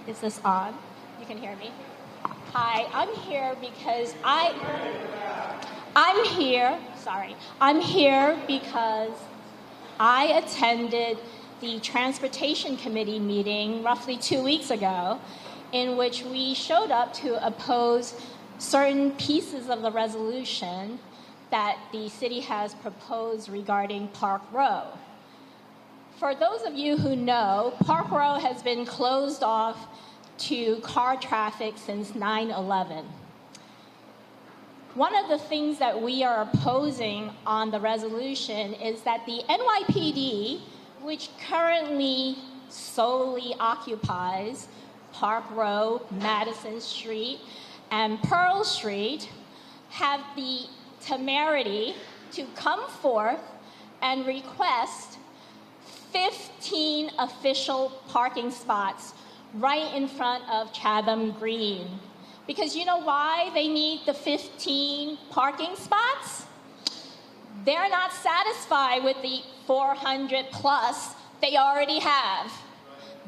Is this on? You can hear me? Hi, I'm here because I'm here because I attended the Transportation Committee meeting roughly 2 weeks ago, in which we showed up to oppose certain pieces of the resolution that the city has proposed regarding Park Row. For those of you who know, Park Row has been closed off to car traffic since 9/11. One of the things that we are opposing on the resolution is that the NYPD, which currently solely occupies Park Row, Madison Street, and Pearl Street, have the temerity to come forth and request 15 official parking spots right in front of Chatham Green. Because you know why they need the 15 parking spots? They're not satisfied with the 400 plus they already have.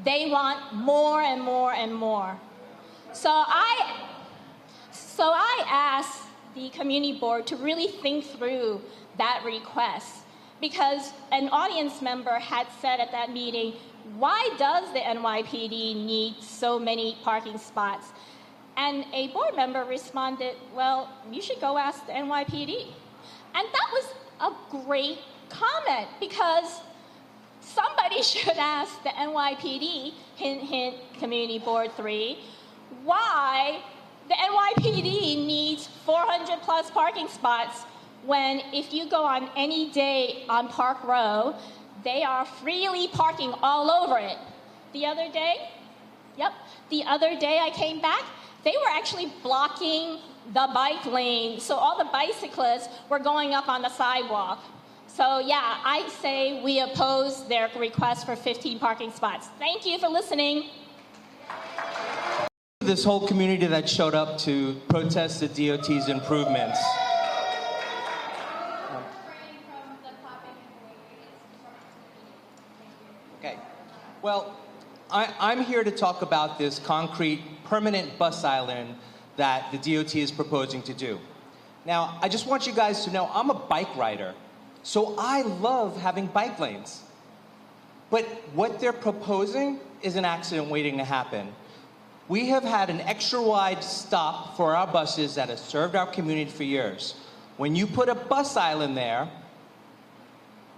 They want more and more and more. So I asked the community board to really think through that request, because an audience member had said at that meeting, why does the NYPD need so many parking spots? And a board member responded, well, you should go ask the NYPD. And that was a great comment, because somebody should ask the NYPD, hint, hint, Community Board 3, why the NYPD needs 400 plus parking spots when if you go on any day on Park Row, they are freely parking all over it. The other day I came back, they were actually blocking the bike lane, so all the bicyclists were going up on the sidewalk. So yeah, I say we oppose their request for 15 parking spots. Thank you for listening. This whole community that showed up to protest the DOT's improvements. Okay, well, I'm here to talk about this concrete permanent bus island that the DOT is proposing to do. Now, I just want you guys to know I'm a bike rider, so I love having bike lanes. But what they're proposing is an accident waiting to happen. We have had an extra wide stop for our buses that has served our community for years. When you put a bus island there,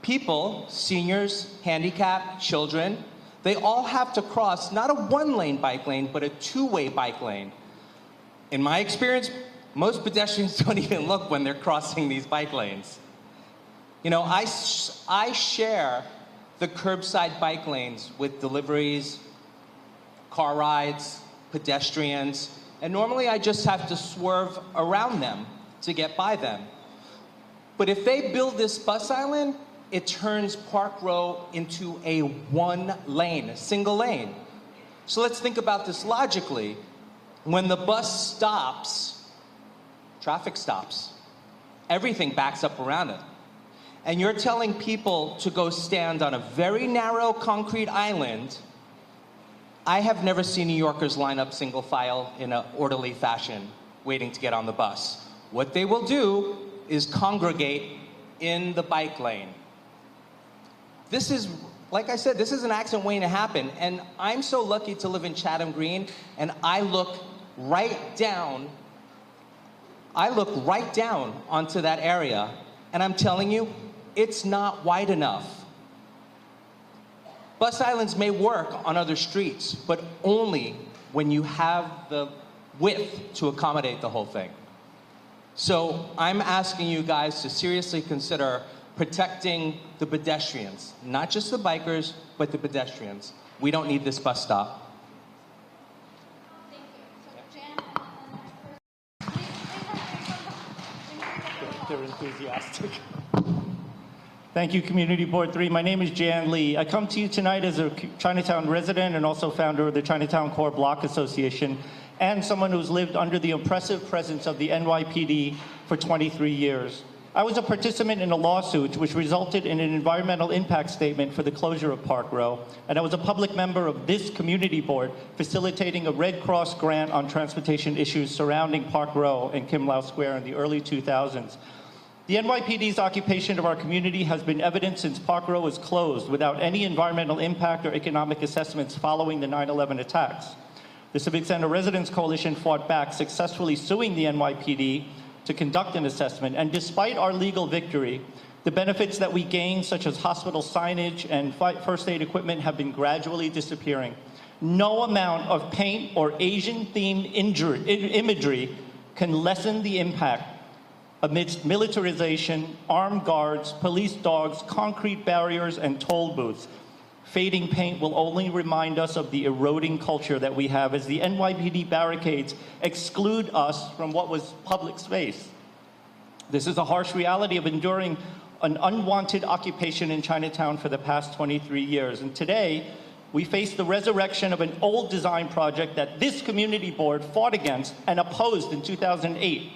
people, seniors, handicapped, children, they all have to cross not a one-lane bike lane, but a two-way bike lane. In my experience, most pedestrians don't even look when they're crossing these bike lanes. You know, I share the curbside bike lanes with deliveries, car rides, pedestrians, and normally I just have to swerve around them to get by them. But if they build this bus island, it turns Park Row into a one lane, a single lane. So let's think about this logically. When the bus stops, traffic stops. Everything backs up around it. And you're telling people to go stand on a very narrow concrete island. I have never seen New Yorkers line up single file in an orderly fashion, waiting to get on the bus. What they will do is congregate in the bike lane. This is, like I said, this is an accident waiting to happen, and I'm so lucky to live in Chatham Green, and I look right down onto that area, and I'm telling you, it's not wide enough. Bus islands may work on other streets, but only when you have the width to accommodate the whole thing. So I'm asking you guys to seriously consider protecting the pedestrians, not just the bikers, but the pedestrians. We don't need this bus stop. They're enthusiastic. Thank you, Community Board 3. My name is Jan Lee. I come to you tonight as a Chinatown resident and also founder of the Chinatown Core Block Association, and someone who's lived under the oppressive presence of the NYPD for 23 years. I was a participant in a lawsuit which resulted in an environmental impact statement for the closure of Park Row, and I was a public member of this community board facilitating a Red Cross grant on transportation issues surrounding Park Row and Kim Lau Square in the early 2000s. The NYPD's occupation of our community has been evident since Park Row was closed without any environmental impact or economic assessments following the 9/11 attacks. The Civic Center Residents Coalition fought back, successfully suing the NYPD to conduct an assessment, and despite our legal victory, the benefits that we gained, such as hospital signage and first aid equipment, have been gradually disappearing. No amount of paint or Asian-themed imagery can lessen the impact amidst militarization, armed guards, police dogs, concrete barriers, and toll booths. Fading paint will only remind us of the eroding culture that we have as the NYPD barricades exclude us from what was public space. This is a harsh reality of enduring an unwanted occupation in Chinatown for the past 23 years. And today, we face the resurrection of an old design project that this community board fought against and opposed in 2008.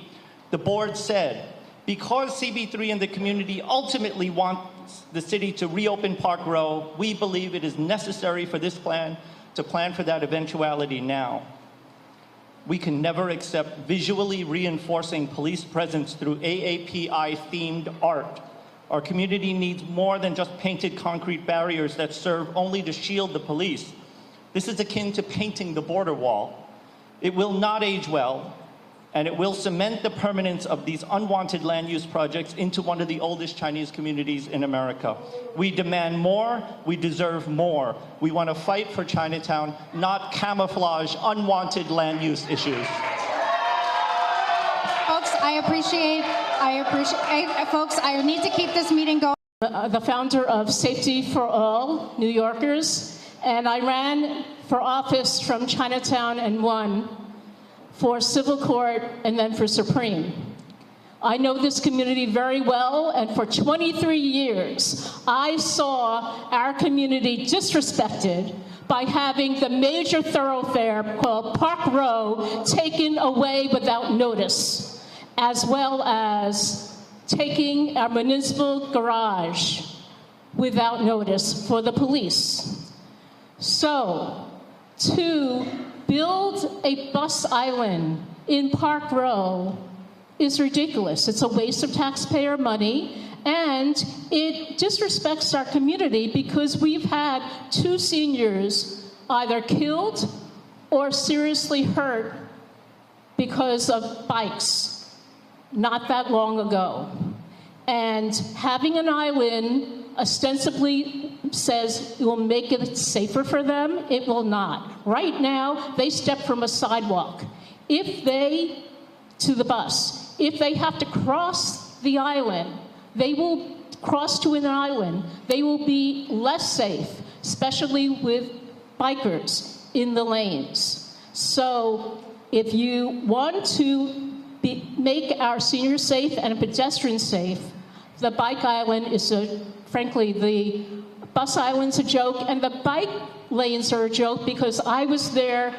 The board said, because CB3 and the community ultimately want the city to reopen Park Row, we believe it is necessary for this plan to plan for that eventuality now. We can never accept visually reinforcing police presence through AAPI-themed art. Our community needs more than just painted concrete barriers that serve only to shield the police. This is akin to painting the border wall. It will not age well, and it will cement the permanence of these unwanted land use projects into one of the oldest Chinese communities in America. We demand more, we deserve more. We want to fight for Chinatown, not camouflage unwanted land use issues. Folks, folks, I need to keep this meeting going. The founder of Safety for All New Yorkers, and I ran for office from Chinatown and won for civil court and then for Supreme. I know this community very well, and for 23 years, I saw our community disrespected by having the major thoroughfare called Park Row taken away without notice, as well as taking our municipal garage without notice for the police. So, to build a bus island in Park Row is ridiculous. It's a waste of taxpayer money, and it disrespects our community because we've had 2 seniors either killed or seriously hurt because of bikes not that long ago. And having an island ostensibly says it will make it safer for them. It will not. Right now, they step from a sidewalk. To the bus. If they have to cross the island, they will cross to an island. They will be less safe, especially with bikers in the lanes. So if you want to make our seniors safe and pedestrians safe, the bike island is frankly, the bus island's a joke, and the bike lanes are a joke because I was there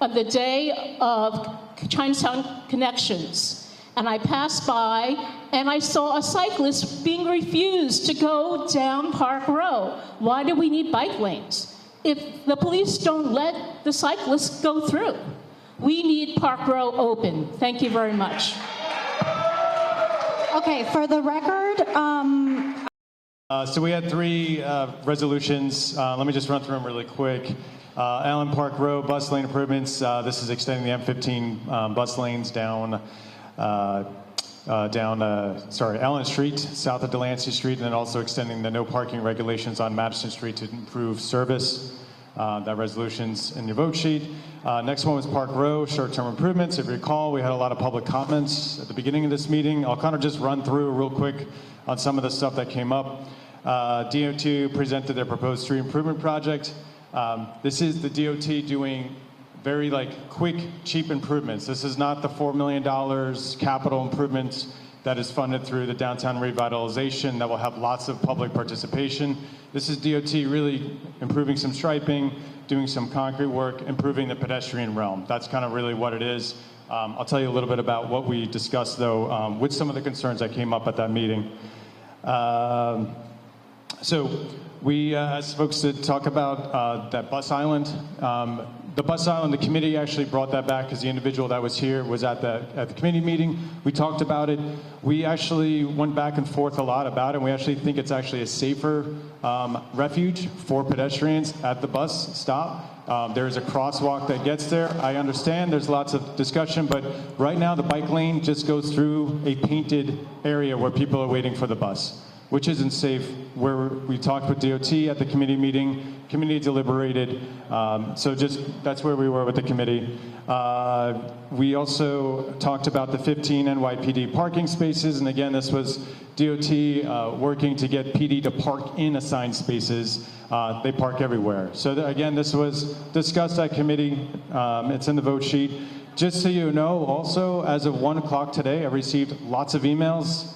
on the day of Chinatown Connections, and I passed by and I saw a cyclist being refused to go down Park Row. Why do we need bike lanes if the police don't let the cyclists go through? We need Park Row open. Thank you very much. Okay, for the record, So we had 3 resolutions. Let me just run through them really quick. Allen Park Row bus lane improvements. This is extending the M15 bus lanes down Allen Street, south of Delancey Street, and then also extending the no parking regulations on Madison Street to improve service. That resolution's in your vote sheet. Next one was Park Row, short-term improvements. If you recall, we had a lot of public comments at the beginning of this meeting. I'll kind of just run through real quick on some of the stuff that came up. DOT presented their proposed street improvement project. This is the DOT doing very quick, cheap improvements. This is not the $4 million capital improvements that is funded through the downtown revitalization that will have lots of public participation. This is DOT really improving some striping, doing some concrete work, improving the pedestrian realm. That's kind of really what it is. I'll tell you a little bit about what we discussed, though, with some of the concerns that came up at that meeting. So we asked folks to talk about that bus island. The bus island, the committee actually brought that back because the individual that was here was at the committee meeting. We talked about it. We actually went back and forth a lot about it. We actually think it's actually a safer refuge for pedestrians at the bus stop. There is a crosswalk that gets there. I understand there's lots of discussion, but right now the bike lane just goes through a painted area where people are waiting for the bus, which isn't safe. Where we talked with DOT at the committee meeting, committee deliberated, so just that's where we were with the committee. We also talked about the 15 NYPD parking spaces, and again, this was DOT working to get PD to park in assigned spaces. They park everywhere. So again, this was discussed at committee. It's in the vote sheet. Just so you know, also, as of 1 o'clock today, I received lots of emails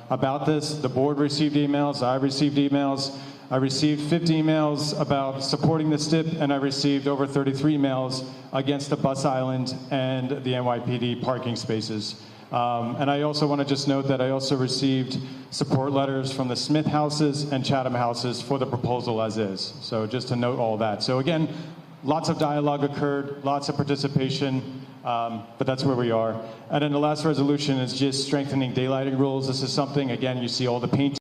about this. The board received emails. I received emails. I received 50 emails about supporting the STIP, and I received over 33 emails against the bus island and the NYPD parking spaces. And I also want to just note that I also received support letters from the Smith houses and Chatham houses for the proposal as is. So just to note all that. So again, lots of dialogue occurred, lots of participation, but that's where we are. And then the last resolution is just strengthening daylighting rules. This is something, again, you see all the paint